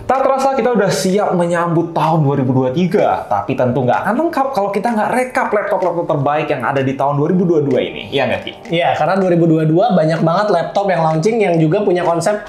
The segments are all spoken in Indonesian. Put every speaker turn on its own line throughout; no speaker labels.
Tak terasa kita udah siap menyambut tahun 2023, tapi tentu nggak akan lengkap kalau kita nggak rekap laptop-laptop terbaik yang ada di tahun 2022 ini. Iya nggak, Ki?
Iya, karena 2022 banyak banget laptop yang launching yang juga punya konsep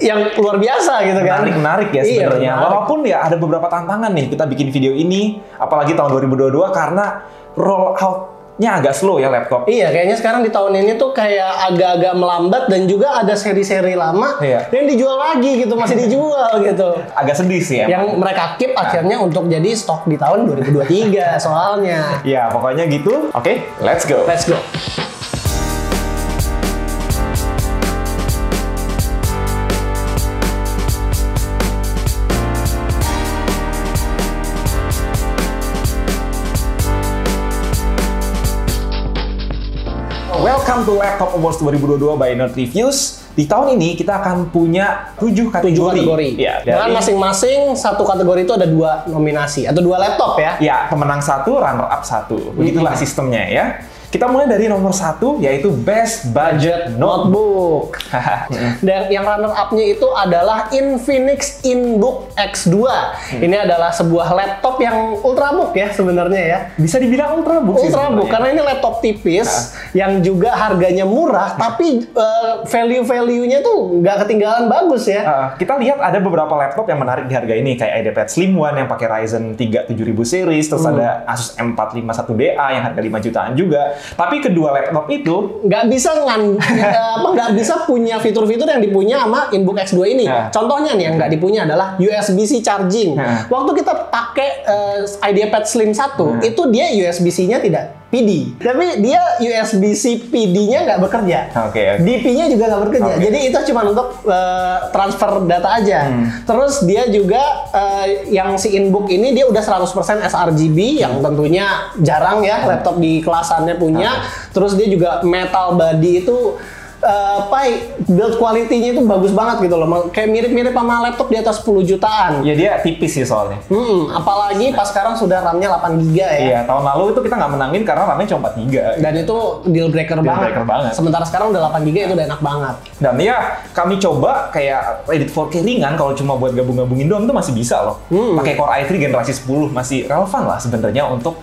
yang luar biasa gitu kan.
Menarik ya sebenarnya. Walaupun ya ada beberapa tantangan nih kita bikin video ini, apalagi tahun 2022 karena roll out-nya agak slow ya laptop.
Iya, kayaknya sekarang di tahun ini tuh kayak agak-agak melambat dan juga ada seri-seri lama yang dijual lagi gitu, masih dijual gitu.
Agak sedih sih ya.
Yang mereka keep akhirnya untuk jadi stok di tahun 2023 soalnya.
Ya, pokoknya gitu. Oke, let's go.
Let's go.
Welcome to Laptop Awards 2022 by Nerd Reviews. Di tahun ini kita akan punya 7 kategori.
Ya, dengan masing-masing satu kategori itu ada 2 nominasi atau 2 laptop ya.
Ya, pemenang 1, runner up 1. Begitulah sistemnya ya. Kita mulai dari nomor 1, yaitu Best Budget Notebook.
Dan yang runner up-nya itu adalah Infinix InBook X2. Ini adalah sebuah laptop yang ultrabook ya sebenarnya ya.
Bisa dibilang ultrabook sih.
Ultrabook karena ini laptop tipis yang juga harganya murah, tapi value-value-nya tuh nggak ketinggalan bagus ya.
Kita lihat ada beberapa laptop yang menarik di harga ini, kayak iPad Slim One yang pakai Ryzen 3 7000 series, terus ada Asus M451DA yang harga 5 jutaan juga. Tapi kedua laptop itu
nggak bisa punya fitur-fitur yang dipunya sama InBook X2 ini. Contohnya nih yang nggak dipunya adalah USB-C charging. Waktu kita pakai IdeaPad Slim 1, itu dia USB-C-nya tidak PD. Tapi dia USB-C PD-nya nggak bekerja. DP-nya juga nggak bekerja. Jadi itu cuma untuk transfer data aja. Terus dia juga yang si InBook ini dia udah 100% sRGB yang tentunya jarang ya laptop di kelasannya punya. Terus dia juga metal body itu build quality-nya itu bagus banget gitu loh. Kayak mirip-mirip sama laptop di atas 10 jutaan.
Ya dia tipis sih soalnya.
Apalagi pas sekarang sudah RAM-nya 8 GB ya.
Iya, tahun lalu itu kita nggak menangin karena RAM-nya cuma 4 GB.
Dan itu deal breaker banget. Sementara sekarang udah 8 GB itu udah enak banget.
Dan ya kami coba kayak edit 4K ringan kalau cuma buat gabung-gabungin doang itu masih bisa loh. Pakai Core i3 generasi 10 masih relevan lah sebenarnya untuk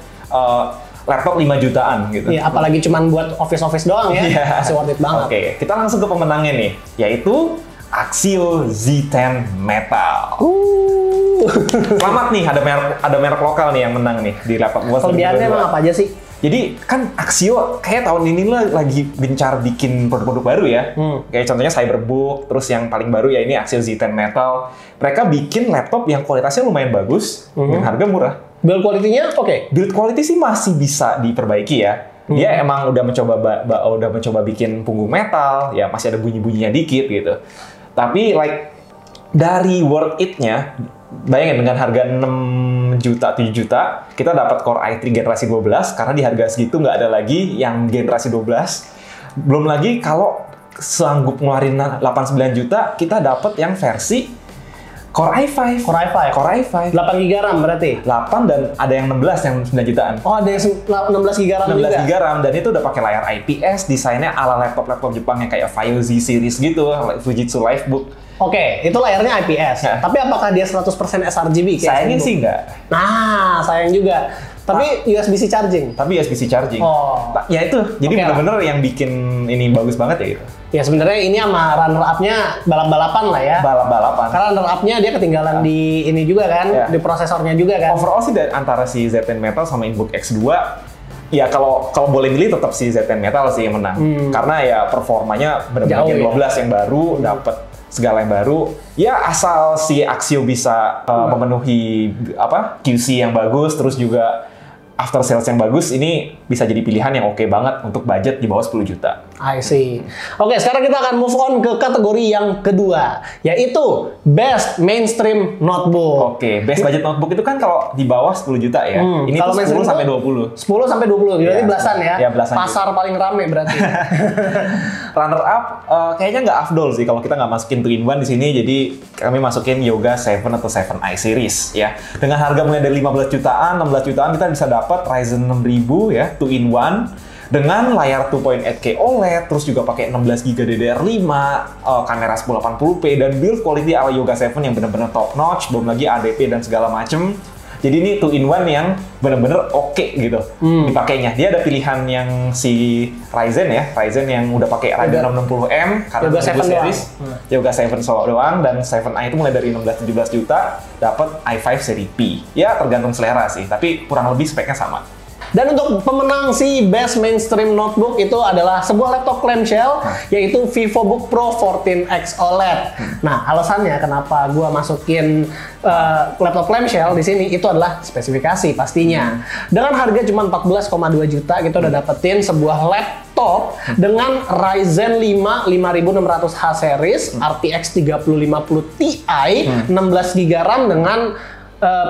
laptop 5 jutaan gitu.
Iya, apalagi cuman buat office doang ya. Masih worth it banget.
Oke, kita langsung ke pemenangnya nih, yaitu Axio Z10 Metal. Selamat nih, ada merek lokal nih yang menang nih di laptop gua.
Kelebihannya emang apa aja sih?
Jadi kan Axio kayak tahun ini lagi gencar bikin produk-produk baru ya. Kayak contohnya Cyberbook, terus yang paling baru ya ini Axio Z10 Metal. Mereka bikin laptop yang kualitasnya lumayan bagus dengan harga murah.
Build quality-nya
Build quality sih masih bisa diperbaiki ya. Dia emang udah mencoba bikin punggung metal, ya masih ada bunyi-bunyinya dikit gitu. Tapi like dari worth it-nya, bayangin dengan harga 6 juta, 7 juta, kita dapat Core i3 generasi 12 karena di harga segitu nggak ada lagi yang generasi 12. Belum lagi kalau sanggup ngeluarin 89 juta, kita dapat yang versi Core i5.
8 GB RAM berarti?
8 dan ada yang 16 yang 9 jutaan.
Oh, ada yang 16 GB RAM
16 GB RAM dan itu udah pakai layar IPS, desainnya ala laptop-laptop Jepang yang kayak Vaio Z series gitu, Fujitsu Livebook.
Oke, itu layarnya IPS. Tapi apakah dia 100% sRGB?
Sayangnya sih enggak.
Nah, sayang juga. Tapi USB-C charging?
Tapi USB-C charging. Ya itu, jadi bener-bener yang bikin ini bagus banget ya gitu.
Ya sebenarnya ini sama runner up-nya balap-balapan lah ya.
Balap-balapan.
Karena runner up-nya dia ketinggalan di ini juga kan, di prosesornya juga kan.
Overall sih antara si Z10 Metal sama InBook X2, ya kalau boleh milih tetap si Z10 Metal sih yang menang. Karena ya performanya benar-benar Gen 12 yang baru, dapat segala yang baru. Ya asal si Axio bisa memenuhi QC yang bagus, terus juga after sales yang bagus, ini bisa jadi pilihan yang oke banget untuk budget di bawah 10 juta.
I see. Oke, sekarang kita akan move on ke kategori yang kedua, yaitu Best Mainstream Notebook.
Oke, Best Budget Notebook itu kan kalau di bawah 10 juta ya. Ini
kalau
10 sampai 20.
10 sampai 20, berarti belasan ya?
Ya, belasan
pasar paling rame berarti.
Runner up, kayaknya nggak afdol sih kalau kita nggak masukin 2-in-1 di sini, jadi kami masukin Yoga 7 atau 7i series ya. Dengan harga mulai dari 15 jutaan, 16 jutaan kita bisa dapat Ryzen 6000 ya, 2-in-1 Dengan layar 2.8K OLED, terus juga pakai 16GB DDR5, kamera 1080p, dan build quality ala Yoga 7 yang benar-benar top notch, belum lagi ADP dan segala macem. Jadi ini 2-in-1 yang bener-bener oke gitu dipakainya. Dia ada pilihan yang si Ryzen ya, Ryzen yang udah pakai Radeon 660M karena
Yoga 7
series, Yoga 7 solo doang, dan 7i itu mulai dari 16-17 juta, dapat i5 seri P. Ya tergantung selera sih, tapi kurang lebih speknya sama.
Dan untuk pemenang si Best Mainstream Notebook itu adalah sebuah laptop clamshell, yaitu VivoBook Pro 14X OLED. Nah, alasannya kenapa gua masukin laptop clamshell di sini itu adalah spesifikasi pastinya. Dengan harga cuma 14,2 juta, kita udah dapetin sebuah laptop dengan Ryzen 5 5600H series, RTX 3050 Ti, 16GB RAM dengan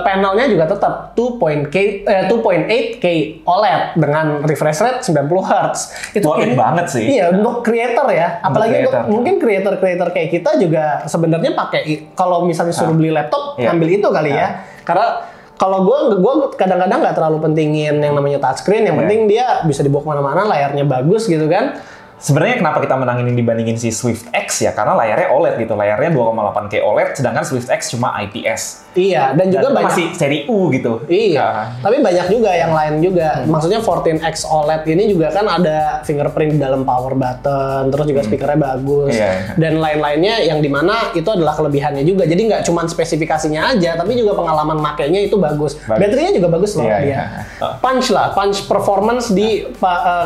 panelnya juga tetap 2.8K OLED dengan refresh rate 90Hz. Itu
banget sih.
Iya, untuk creator ya. Apalagi untuk mungkin creator kayak kita juga sebenarnya pakai, kalau misalnya suruh beli laptop, ambil itu kali ya. Karena kalau gue kadang-kadang nggak terlalu pentingin yang namanya touchscreen, yang penting dia bisa dibawa kemana-mana, layarnya bagus gitu kan.
Sebenarnya kenapa kita menangin dibandingin si Swift X ya? Karena layarnya OLED gitu, layarnya 2,8K OLED, sedangkan Swift X cuma IPS.
Iya, dan juga banyak,
masih seri U gitu.
Iya, tapi banyak juga yang lain juga. Maksudnya 14X OLED ini juga kan ada fingerprint di dalam power button, terus juga speakernya bagus, dan lain-lainnya yang dimana itu adalah kelebihannya juga. Jadi nggak cuma spesifikasinya aja, tapi juga pengalaman makainya itu bagus. Baterainya juga bagus loh dia. Punch performance di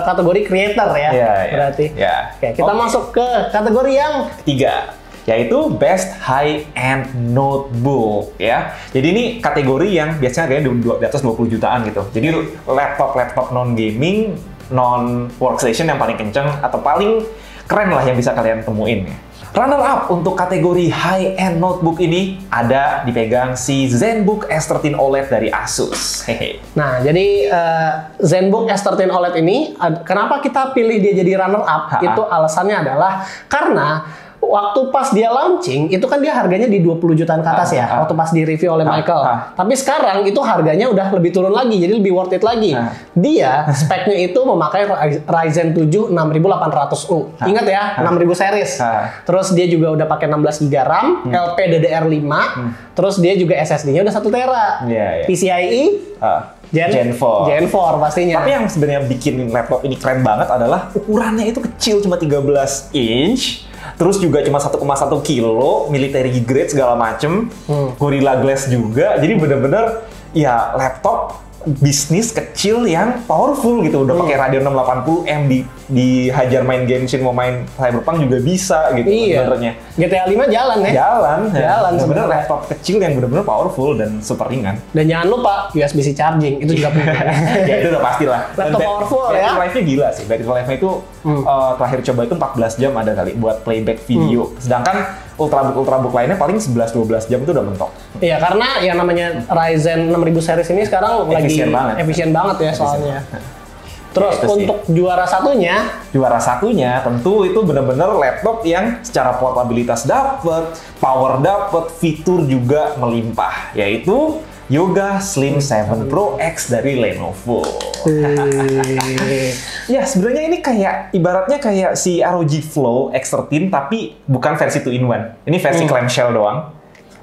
kategori creator ya, berarti. Oke, kita masuk ke kategori yang
ketiga, yaitu Best High-End Notebook ya. Jadi ini kategori yang biasanya harganya di atas 20 jutaan gitu. Jadi laptop non-gaming, non-workstation yang paling kenceng atau paling keren lah yang bisa kalian temuin ya. Runner up untuk kategori high-end notebook ini ada dipegang si ZenBook S13 OLED dari Asus. Hehe.
Nah, jadi ZenBook S13 OLED ini, kenapa kita pilih dia jadi runner up? Itu alasannya adalah karena waktu pas dia launching, itu kan dia harganya di 20 jutaan ke atas ya, waktu pas di review oleh Michael. Tapi sekarang itu harganya udah lebih turun lagi, jadi lebih worth it lagi. Dia speknya itu memakai Ryzen 7 6800U. Ingat ya, 6000 series. Terus dia juga udah pakai 16GB RAM, LPDDR5, terus dia juga SSD-nya udah 1 tera. PCIe Gen 4 pastinya.
Tapi yang sebenarnya bikin laptop ini keren banget adalah ukurannya itu kecil, cuma 13 inch. Terus juga cuma 1,1 kilo, military grade segala macem, Gorilla Glass juga. Jadi bener-bener ya laptop bisnis kecil yang powerful gitu. Udah pakai Radeon 680M dihajar main Genshin, mau main Cyberpunk juga bisa gitu. Sebenarnya
GTA 5 jalan ya. Jalan
sebenarnya laptop kecil yang bener-bener powerful dan super ringan.
Dan jangan lupa USB-C charging, itu juga penting.
Ya itu udah pastilah.
Laptop powerful ya.
Battery life-nya gila sih. Battery life-nya itu terakhir coba itu 14 jam ada kali buat playback video. Sedangkan ultrabook lainnya paling 11-12 jam itu udah mentok. Iya,
karena yang namanya Ryzen 6000 series ini sekarang efisien banget ya soalnya. Terus ya, untuk juara satunya tentu itu benar-benar laptop yang secara portabilitas dapet, power dapet, fitur juga melimpah, yaitu Yoga Slim 7 Pro X dari Lenovo. Ya sebenarnya ini kayak ibaratnya kayak si ROG Flow X13 tapi bukan versi 2-in-1. Ini versi clamshell doang.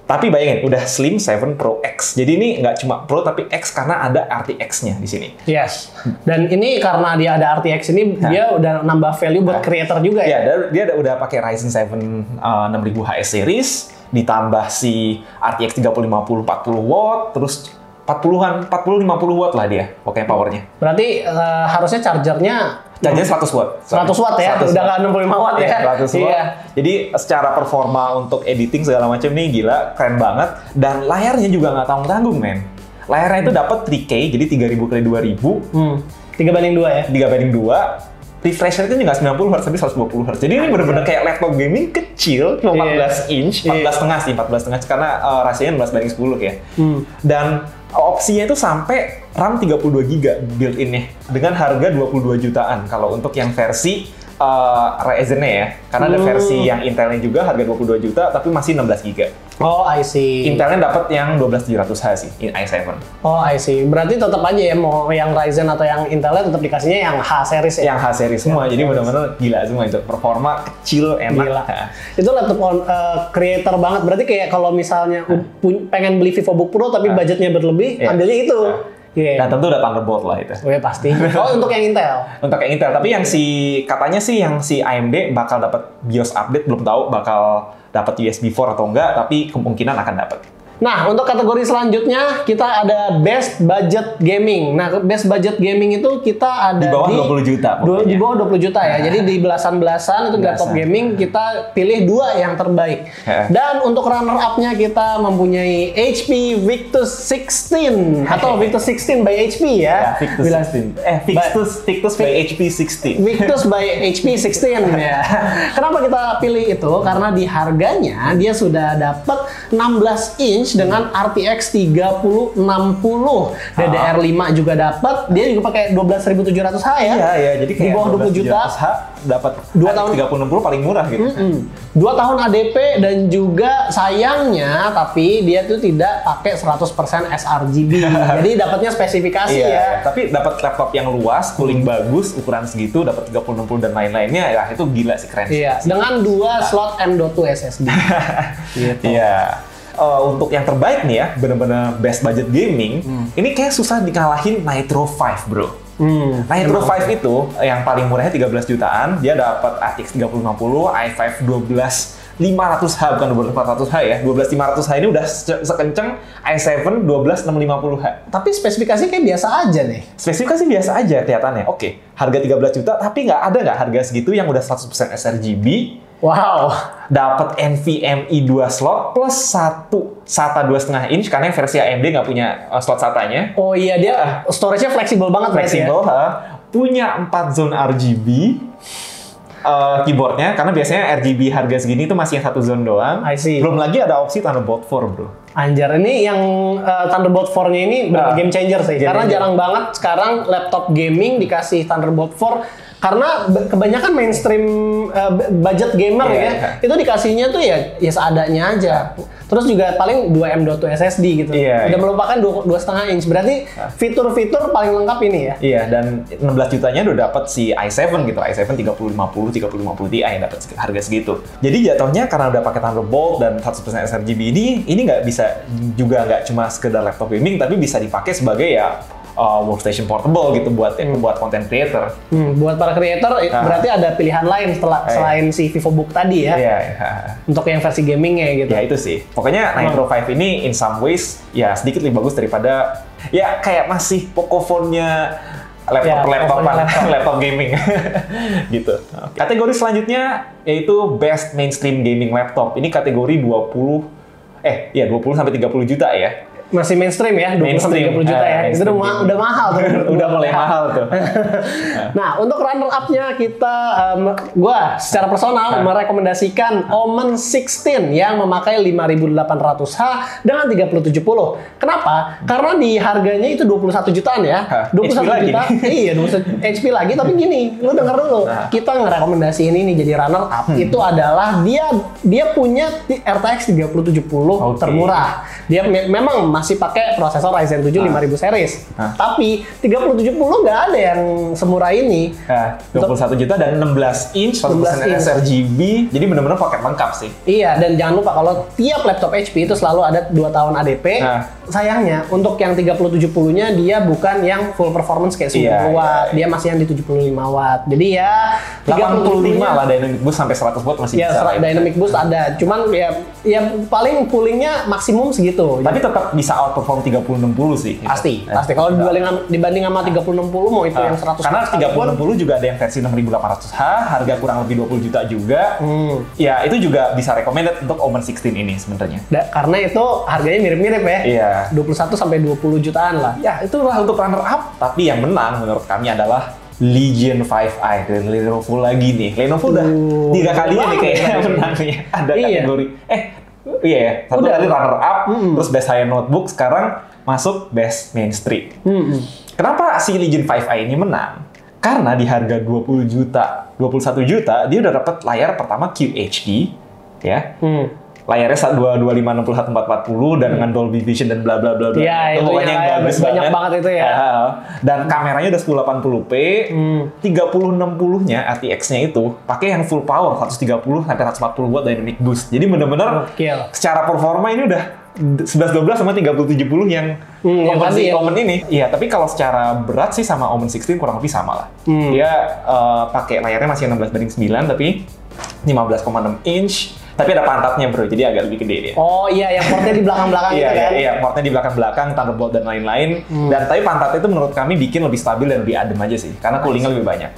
Tapi bayangin, udah Slim 7 Pro X. Jadi ini nggak cuma Pro tapi X karena ada RTX-nya di sini. Yes. Dan ini karena dia ada RTX ini, dia udah nambah value buat creator juga ya?
Ya, dia udah pakai Ryzen 7 6000 HS series, ditambah si RTX 3050 40 watt, terus 40-50 watt lah dia pokoknya powernya.
Berarti harusnya chargernya
100 watt.
100 watt ya, udah nggak 65 watt ya.
100 watt. Jadi secara performa untuk editing segala macam nih gila, keren banget. Dan layarnya juga nggak tanggung-tanggung, men. Layarnya itu dapat 3K, jadi 3000x2000.
3:2 ya?
3:2. Refresh rate-nya nggak 90 Hz, tapi 120 Hz. Jadi ini bener-bener kayak laptop gaming kecil, cuma 14 inch, 14,5 sih, 14,5 karena rasionya 11:10 ya. Dan opsinya itu sampai RAM 32GB built-in-nya dengan harga 22 jutaan kalau untuk yang versi Ryzen-nya ya. Karena ada versi yang Intelnya juga harga 22 juta tapi masih 16 GB.
Oh, I see.
Intelnya dapat yang 12700H sih, i7.
Oh, I see. Berarti tetap aja ya mau yang Ryzen atau yang Intelnya tetap dikasihnya yang H series ya.
Yang H series semua. Jadi benar-benar gila semua itu. Performa kecil, enak.
Gila. Itu laptop creator banget. Berarti kayak kalau misalnya pengen beli VivoBook Pro tapi budgetnya berlebih, ambilnya itu.
Dan tentu udah Thunderbolt lah itu.
Oh ya pasti. Oh, untuk yang Intel.
Untuk yang Intel, tapi yang katanya sih yang si AMD bakal dapat BIOS update, belum tahu bakal dapat USB 4 atau enggak, tapi kemungkinan akan dapat.
Nah, untuk kategori selanjutnya kita ada Best Budget Gaming. Nah, Best Budget Gaming itu kita ada
di bawah 20 juta.
Di bawah 20 juta ya. Jadi di belasan-belasan itu laptop gaming kita pilih 2 yang terbaik. Dan untuk runner up-nya kita mempunyai HP Victus 16 atau Victus 16 by HP ya.
Victus by HP 16.
Victus by HP 16 ya. Kenapa kita pilih itu? Karena di harganya dia sudah dapat 16 inch dengan RTX 3060, DDR5 juga dapat, dia juga pakai 12700H ya.
Iya, jadi kayak
di bawah 20 juta
dapat
2 tahun
3060 paling murah gitu.
2 tahun ADP dan juga sayangnya tapi dia tuh tidak pakai 100% sRGB. Jadi dapatnya spesifikasi ya.
Tapi dapat laptop yang luas, cooling bagus, ukuran segitu, dapat 3060 dan lain-lainnya ya itu gila sih, keren.
Iya, dengan 2 slot M.2 SSD.
Gitu. Iya. Untuk yang terbaik nih ya, bener-bener best budget gaming, ini kayak susah dikalahin Nitro 5, bro. Nitro 5 itu yang paling murahnya 13 jutaan, dia dapat RTX 3050, i5 12500H, bukan 12400H ya. 12500H ini udah sekenceng i7 12650H.
Tapi spesifikasi kayak biasa aja nih.
Spesifikasi biasa aja kelihatannya. Oke, harga 13 juta, tapi nggak harga segitu yang udah 100% sRGB.
Wow,
dapat NVMe 2 slot plus 1 SATA 2,5 inch karena yang versi AMD nggak punya slot SATA-nya.
Oh iya, dia storage-nya fleksibel banget.
Fleksibel, punya 4 zone RGB keyboardnya, karena biasanya RGB harga segini itu masih yang 1 zone doang.
I see.
Belum lagi ada opsi Thunderbolt 4, bro.
Anjir, ini yang Thunderbolt 4-nya ini game changer sih. Karena jarang banget sekarang laptop gaming dikasih Thunderbolt 4. Karena kebanyakan mainstream budget gamer itu dikasihnya tuh ya seadanya aja. Terus juga paling 2 M.2 SSD gitu. Udah melupakan 2,5 inch. Berarti fitur-fitur paling lengkap ini ya.
Iya, dan 16 jutanya udah dapat si i7 gitu. i7 3050, 3050 Ti yang dapat harga segitu. Jadi jatuhnya karena udah pakai Thunderbolt dan 100% sRGB ini nggak bisa juga nggak cuma sekedar laptop gaming, tapi bisa dipakai sebagai ya workstation portable gitu buat content creator.
Buat para creator berarti ada pilihan lain selain si VivoBook tadi ya. Untuk yang versi gamingnya gitu.
Ya itu sih. Pokoknya Nitro 5 ini in some ways ya sedikit lebih bagus daripada ya kayak masih Pocophone-nya laptop gaming gitu. Kategori selanjutnya yaitu best mainstream gaming laptop. Ini kategori 20 sampai 30 juta ya.
Masih mainstream ya, 20-30 juta ya. Itu udah mahal tuh.
Udah mulai mahal tuh.
Nah, untuk runner up-nya gua secara personal merekomendasikan Omen 16 yang memakai 5800H dengan 3070. Kenapa? Karena di harganya itu 21 jutaan ya. 21 juta. Iya, 21 HP lagi, tapi gini, lu denger dulu. Kita ngerekomendasiin ini jadi runner up. Itu adalah dia punya RTX 3070 termurah. Dia memang masih pakai prosesor Ryzen 7 5000 series. Tapi 3070 nggak ada yang semurah ini.
21 juta dan 16 inch, 100% sRGB. Jadi benar-benar paket lengkap sih.
Iya, dan jangan lupa kalau tiap laptop HP itu selalu ada 2 tahun ADP. Sayangnya untuk yang 3070-nya dia bukan yang full performance kayak 90 watt. Dia masih yang di 75 watt. Jadi ya
85 lah Dynamic Boost sampai 100 watt masih bisa.
Ya, Dynamic Boost ada. Cuman ya paling coolingnya maksimum segitu.
Tapi tetap bisa outperform 3060 sih.
Pasti. Kalau dibanding sama 3060 mau itu yang 100.
Karena 3060 juga ada yang versi 6800H, harga kurang lebih 20 juta juga. Ya, itu juga bisa recommended untuk Omen 16 ini sebenarnya.
Karena itu harganya mirip-mirip ya.
Iya.
21 sampai 20 jutaan lah.
Ya, itulah untuk runner up. Tapi yang menang menurut kami adalah Legion 5i dari Lenovo lagi nih. Lenovo udah 3 kalinya nih kayaknya menangnya. Ada kategori. Iya ya, satu kali runner up, terus best high-end notebook, sekarang masuk best mainstream. Kenapa si Legion 5i ini menang? Karena di harga 20 juta, 21 juta, dia udah dapat layar pertama QHD, ya. Layarnya 225/61/440 dan dengan Dolby Vision dan bla bla bla bla.
Iya, itu pokoknya yang bagus banyak banget itu ya.
Dan kameranya udah 1080p, 3060-nya RTX-nya itu pakai yang full power 130 sampai 140 watt dynamic boost. Jadi benar-benar secara performa ini udah 1112 sama 3070 yang versi Omen ini. Iya, tapi kalau secara berat sih sama Omen 16 kurang lebih sama lah. Dia pakai layarnya masih 16:9 tapi 15,6 inch. Tapi ada pantatnya bro, jadi agak lebih gede dia.
Oh iya, yang portnya di belakang-belakang gitu kan?
Iya, portnya di belakang-belakang, Thunderbolt dan lain-lain. Dan tapi pantatnya itu menurut kami bikin lebih stabil dan lebih adem aja sih, karena coolingnya lebih banyak.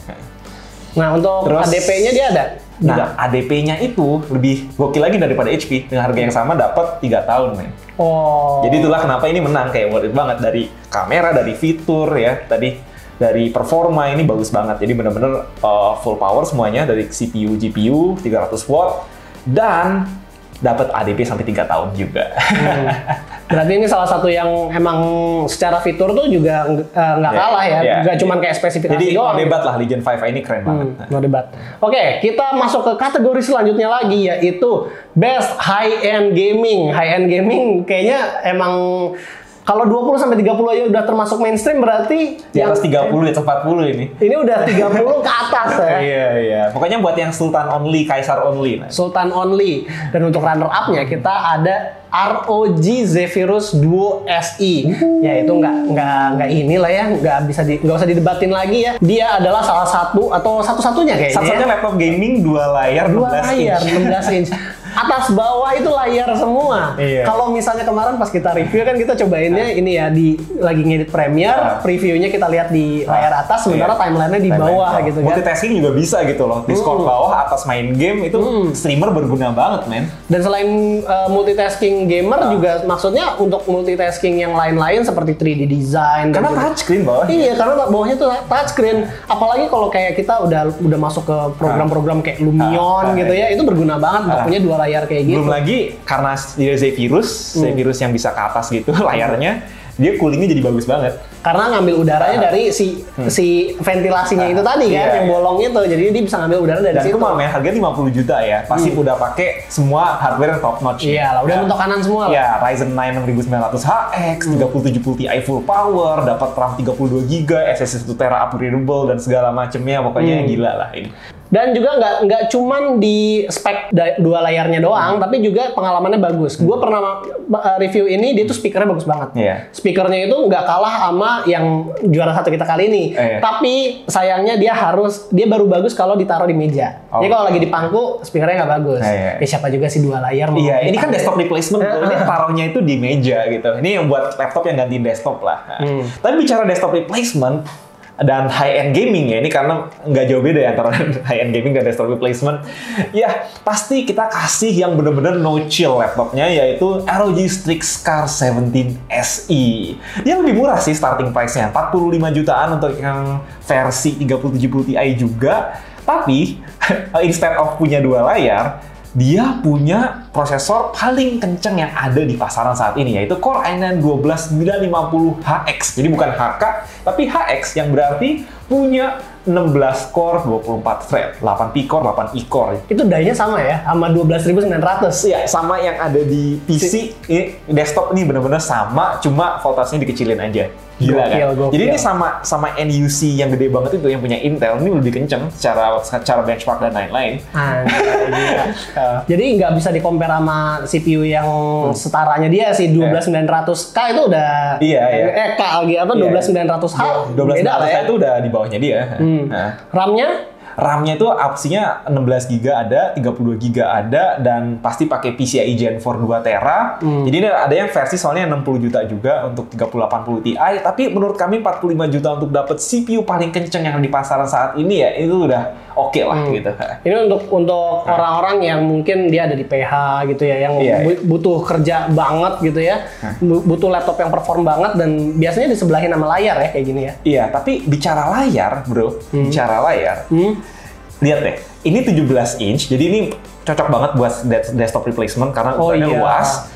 Nah, untuk ADP-nya dia ada?
Nah, ADP-nya itu lebih gokil lagi daripada HP. Dengan harga yang sama dapat 3 tahun, men.
Oh.
Jadi itulah kenapa ini menang, kayak worth it banget. Dari kamera, dari fitur ya, tadi dari performa ini bagus banget. Jadi bener-bener full power semuanya, dari CPU, GPU, 300 watt. Dan dapat ADP sampai 3 tahun juga.
Berarti ini salah satu yang emang secara fitur tuh juga nggak kalah ya. Nggak cuma kayak spesifikasi
jadi,
doang.
Jadi no debat lah, Legion 5 ini keren banget.
No debat. Oke, kita masuk ke kategori selanjutnya lagi, yaitu Best High-End Gaming. High-End Gaming kayaknya emang kalau 20 sampai 30 aja udah termasuk mainstream, berarti
di atas 30, di atas 40 ini.
Ini udah 30 ke atas ya.
Iya. Pokoknya buat yang Sultan only, Kaisar only.
Sultan only. Dan untuk runner up-nya kita ada ROG Zephyrus Duo SI. Ya itu nggak inilah ya, nggak usah didebatin lagi ya. Dia adalah salah satu atau satu-satunya kayaknya.
Satu-satunya laptop gaming 2 layar
16 inch. Atas bawah itu layar semua. Iya. Kalau misalnya kemarin pas kita review kan kita cobainnya ini ya lagi ngedit Premiere, previewnya kita lihat di layar atas, sementara timelinenya di bawah gitu kan.
Multitasking juga bisa gitu loh. Discord bawah, atas main game itu streamer berguna banget, men.
Dan selain multitasking gamer juga maksudnya untuk multitasking yang lain-lain seperti 3D design.
Karena touchscreen bawah.
Iya, karena bawahnya tuh touchscreen. Apalagi kalau kayak kita udah masuk ke program-program kayak Lumion gitu ya, itu berguna banget untuk punya 2 layar kayak gitu.
Belum lagi karena dia Zephyrus yang bisa ke atas gitu layarnya, dia coolingnya jadi bagus banget.
Karena ngambil udaranya dari si ventilasinya itu tadi kan, yang bolong itu. Jadi dia bisa ngambil udara dari situ. Dan itu
malah harganya 50 juta ya. Pasti udah pakai semua hardware yang top notch.
Iya lah, udah mentok kanan semua lah.
Ya, Ryzen 9 6900HX, 3070 Ti full power, dapat RAM 32GB, SSD 1 TB upgradable dan segala macemnya. Pokoknya gila lah ini.
Dan juga nggak cuman di spek 2 layarnya doang, tapi juga pengalamannya bagus. Gue pernah review ini, dia tuh speakernya bagus banget. Speakernya itu nggak kalah sama yang juara 1 kita kali ini. Tapi sayangnya dia baru bagus kalau ditaruh di meja. Jadi kalau lagi di pangku, speakernya nggak bagus. Siapa juga sih 2 layar mau.
Iya, ini kan desktop replacement. Ini taruhnya itu di meja gitu. Ini yang buat laptop yang gantiin desktop lah. Tapi bicara desktop replacement dan high-end gaming ya, ini karena nggak jauh beda ya antara high-end gaming dan desktop replacement. Ya, pasti kita kasih yang bener-bener no-chill laptopnya, yaitu ROG Strix Scar 17 SE. Dia lebih murah sih starting price-nya, 45 jutaan untuk yang versi 3070 Ti juga. Tapi, instead of punya 2 layar, dia punya prosesor paling kenceng yang ada di pasaran saat ini, yaitu Core i9 12950HX. Jadi bukan HK, tapi HX yang berarti punya 16 core, 24 thread, 8 P-core, 8 E-core.
Itu die-nya sama ya, sama 12.900?
Iya, sama yang ada di PC. Ini desktop ini benar-benar sama, cuma voltasenya dikecilin aja. Gila kan? Jadi ini sama NUC yang gede banget itu, yang punya Intel, ini lebih kenceng secara benchmark dan lain-lain.
Jadi nggak bisa di-compare sama CPU yang setaranya dia sih, 12900K itu udah... K lagi, 12900H?
12900H itu udah di bawahnya dia. RAM-nya itu opsinya 16GB ada, 32GB ada, dan pasti pakai PCIe Gen 4 2 Tera. Jadi ada yang versi soalnya 60 juta juga untuk 3080 Ti, tapi menurut kami 45 juta untuk dapat CPU paling kenceng yang di pasaran saat ini ya, itu udah oke lah gitu.
Ini untuk orang-orang yang mungkin dia ada di PH gitu ya, yang butuh kerja banget gitu ya, butuh laptop yang perform banget, dan biasanya disebelahin sama layar ya kayak gini ya. Iya,
tapi bicara layar bro, bicara layar, lihat deh, ini 17 inch, jadi ini cocok banget buat desktop replacement karena ukurannya luas,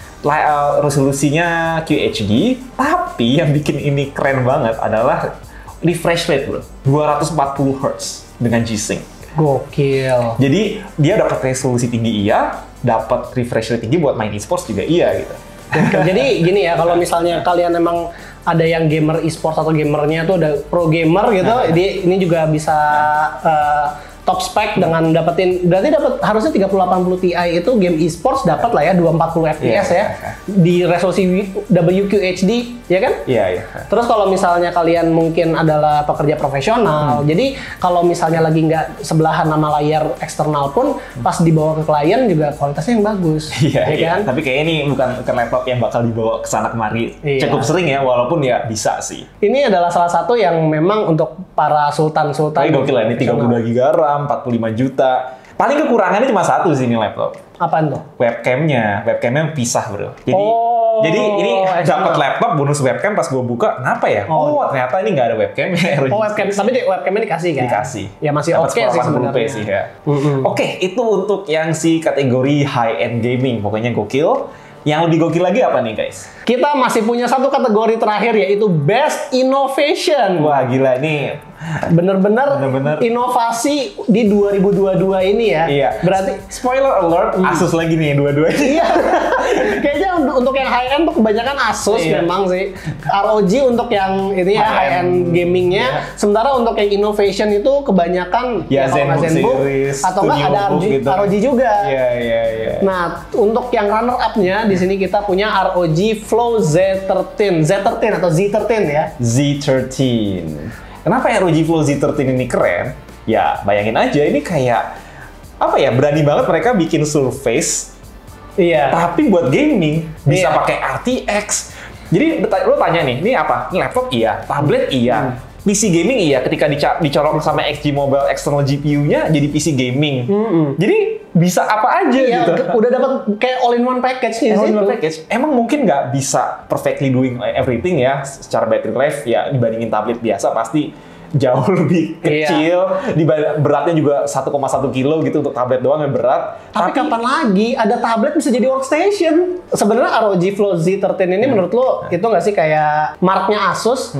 resolusinya QHD, tapi yang bikin ini keren banget adalah refresh rate bro, 240 Hz dengan G-Sync.
Gokil.
Jadi dia dapat resolusi tinggi iya, dapat refresh rate tinggi buat main e-sports juga iya gitu.
Jadi gini ya, kalau misalnya kalian emang ada yang gamer e-sports atau gamernya tuh ada pro gamer gitu, ini juga bisa top spec dengan dapetin, berarti harusnya 3080 Ti itu game e-sports dapat lah ya 240 FPS ya di resolusi WQHD ya kan?
Iya.
Terus kalau misalnya kalian mungkin adalah pekerja profesional, jadi kalau misalnya lagi nggak sebelahan sama layar eksternal pun pas dibawa ke klien juga kualitasnya yang bagus.
Iya
kan?
Tapi kayaknya ini bukan laptop yang bakal dibawa ke sana kemari. Cukup sering ya, walaupun ya bisa sih.
Ini adalah salah satu yang memang untuk para sultan-sultan.
Tapi gokil lah, ini 32 GB RAM, 45 juta. Paling kekurangannya cuma satu sih ini laptop.
Apaan tuh?
Webcamnya pisah bro. Jadi ini dapat laptop bonus webcam, pas gue buka, kenapa ya? Ternyata ini nggak ada webcamnya.
Webcam, tapi webcamnya dikasih kan?
Dikasih.
Ya masih oke sih sebenarnya.
Sih, ya. Oke, itu untuk yang si kategori high end gaming, pokoknya gokil. Yang lebih gokil lagi apa nih guys?
Kita masih punya satu kategori terakhir, yaitu Best Innovation.
Wah gila, ini
bener-bener inovasi di 2022 ini ya.
Iya.
Berarti
spoiler alert, Asus lagi nih dua-duanya.
Iya. Kayaknya untuk yang high end tuh kebanyakan Asus memang sih. ROG untuk yang ini ya high end gamingnya. Sementara untuk yang innovation itu kebanyakan
ZenBook
atau enggak ada ROG juga.
Iya.
Nah, untuk yang runner up-nya di sini kita punya ROG Flow Z13 atau Z13 ya.
Z13. Kenapa ROG Flow Z13 ini keren? Ya, bayangin aja ini kayak apa ya? Berani banget mereka bikin Surface.
Iya.
Tapi buat gaming bisa pakai RTX. Jadi lo tanya nih, ini apa? Ini laptop iya, tablet iya. PC gaming iya, ketika dicolok sama XG Mobile external GPU-nya jadi PC gaming. Jadi bisa apa aja gitu.
Udah dapat kayak all-in-one package nih.
All-in-one package. Emang mungkin nggak bisa perfectly doing everything ya, secara battery life ya dibandingin tablet biasa pasti jauh lebih kecil. Beratnya juga 1,1 kilo gitu untuk tablet doang yang berat.
Tapi kapan lagi ada tablet bisa jadi workstation? Sebenarnya ROG Flow Z13 ini menurut lo itu nggak sih kayak marknya Asus?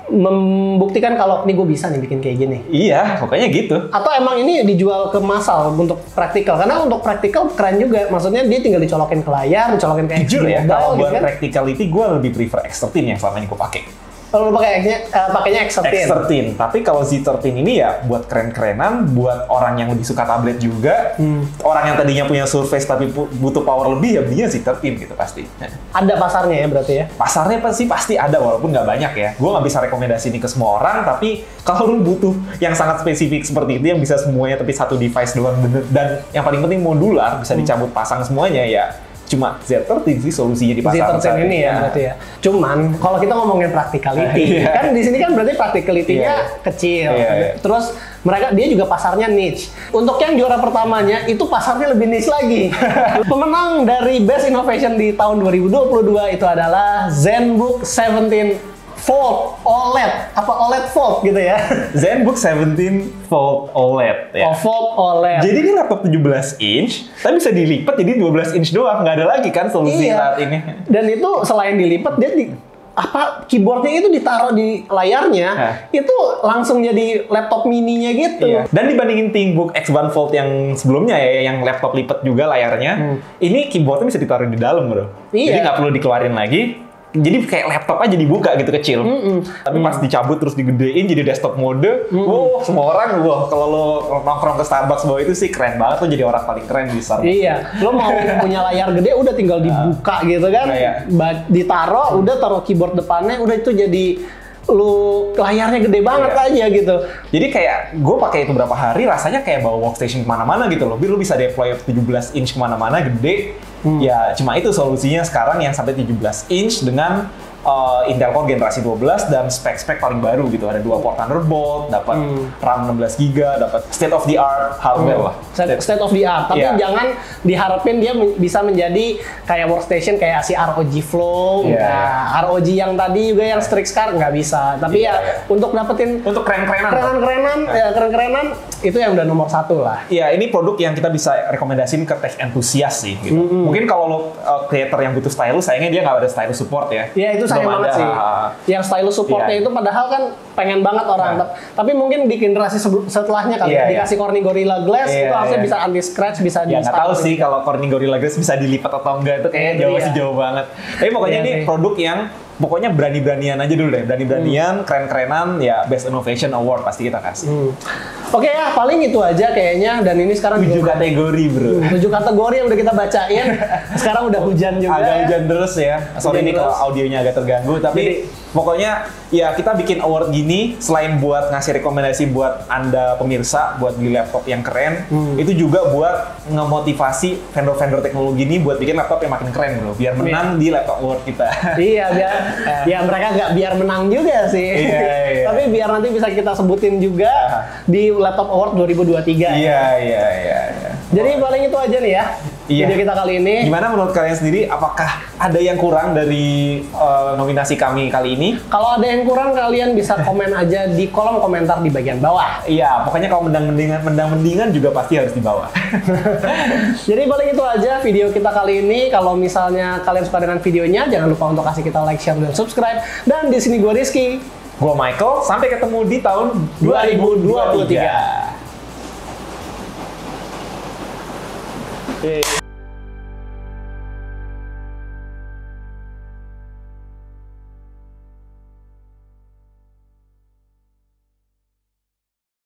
Membuktikan kalau nih gue bisa nih bikin kayak gini.
Iya, pokoknya gitu.
Atau emang ini dijual ke massal untuk praktikal? Karena untuk praktikal keren juga. Maksudnya dia tinggal dicolokin ke layar, dicolokin ke
jujur ya, kalau buat
kan?
practicality gue lebih prefer X13 yang selama ini gue pakai.
Kalau pakainya X13.
Tapi kalau Z13 ini ya buat keren-kerenan, buat orang yang lebih suka tablet juga, orang yang tadinya punya Surface tapi butuh power lebih ya belinya Z13 gitu pasti.
Ada pasarnya ya berarti ya? Pasarnya
pasti ada walaupun nggak banyak ya. Gue nggak bisa rekomendasi ini ke semua orang, tapi kalau lu butuh yang sangat spesifik seperti itu yang bisa semuanya tapi satu device doang bener, dan yang paling penting modular bisa dicabut pasang semuanya ya. Cuma Z13 sih solusinya di pasar
Z13 ini ya berarti ya. Cuman kalau kita ngomongin practicality, kan di sini kan berarti practicality-nya kecil. Terus dia juga pasarnya niche. Untuk yang juara pertamanya itu pasarnya lebih niche lagi. Pemenang dari Best Innovation di tahun 2022 itu adalah ZenBook 17 Fold OLED, apa OLED Fold gitu ya?
ZenBook 17 Fold OLED ya.
Fold OLED.
Jadi ini laptop 17 inch, tapi bisa dilipat jadi 12 inch doang, nggak ada lagi kan solusi saat ini.
Dan itu selain dilipat dia keyboardnya itu ditaruh di layarnya, itu langsung jadi laptop mininya gitu.
Dan dibandingin ThinkBook X1 Fold yang sebelumnya ya, yang laptop lipat juga layarnya, ini keyboardnya bisa ditaruh di dalam bro. Jadi nggak perlu dikeluarin lagi. Jadi kayak laptop aja dibuka gitu kecil. Tapi pas dicabut terus digedein jadi desktop mode. Semua orang kalau lo nongkrong ke Starbucks bawa itu sih keren banget, tuh jadi orang paling keren di Starbucks.
Iya, lo mau punya layar gede udah tinggal dibuka gitu kan. Ditaruh, udah taruh keyboard depannya, udah itu jadi lu layarnya gede banget aja gitu.
Jadi kayak gue pakai itu berapa hari rasanya kayak bawa workstation kemana-mana gitu loh. Lu bisa deploy 17 inch kemana-mana gede. Ya cuma itu solusinya sekarang yang sampai 17 inch dengan Intel Core generasi 12 dan spek-spek paling baru gitu. Ada 2 port Thunderbolt, dapat RAM 16 GB, dapat state of the art hardware lah.
State of the art, tapi jangan diharapin dia bisa menjadi kayak workstation kayak si ROG Flow. ROG yang tadi juga yang Strix Card nggak bisa. Tapi untuk dapetin keren-kerenan itu yang udah nomor 1 lah. Iya,
ini produk yang kita bisa rekomendasiin ke tech enthusiast sih gitu. Mungkin kalau lo creator yang butuh stylus, sayangnya dia nggak ada stylus support ya.
Iya, itu sayang banget sih. Yang stylus supportnya itu padahal kan pengen banget orang. Tapi mungkin di generasi setelahnya kali dikasih Corning Gorilla Glass itu harusnya bisa anti scratch, bisa di.
Ya nggak tahu sih kalau Corning Gorilla Glass bisa dilipat atau enggak, itu kayaknya jauh banget. Tapi pokoknya ini produk yang pokoknya berani-beranian aja dulu deh, berani-beranian, keren-kerenan, ya Best Innovation Award pasti kita kasih.
Oke ya, paling itu aja kayaknya, dan ini sekarang
7 kategori bro.
7 kategori yang udah kita bacain, sekarang udah hujan juga.
Agak hujan terus ya, sorry ini kalau audionya agak terganggu, tapi pokoknya ya kita bikin award gini, selain buat ngasih rekomendasi buat Anda pemirsa, buat beli laptop yang keren, itu juga buat ngemotivasi vendor-vendor teknologi ini buat bikin laptop yang makin keren bro, biar menang di laptop award kita.
Iya, biar ya mereka nggak biar menang juga sih, tapi biar nanti bisa kita sebutin juga di Laptop Award 2023.
Iya.
Jadi paling itu aja nih ya video kita kali ini.
Gimana menurut kalian sendiri? Apakah ada yang kurang dari nominasi kami kali ini?
Kalau ada yang kurang, kalian bisa komen aja di kolom komentar di bagian bawah.
Iya, pokoknya kalau mendang-mendingan juga pasti harus di bawah.
Jadi paling itu aja video kita kali ini. Kalau misalnya kalian suka dengan videonya, jangan lupa untuk kasih kita like, share, dan subscribe. Dan di sini gue Rizky.
Gue Michael. Sampai ketemu di tahun 2023.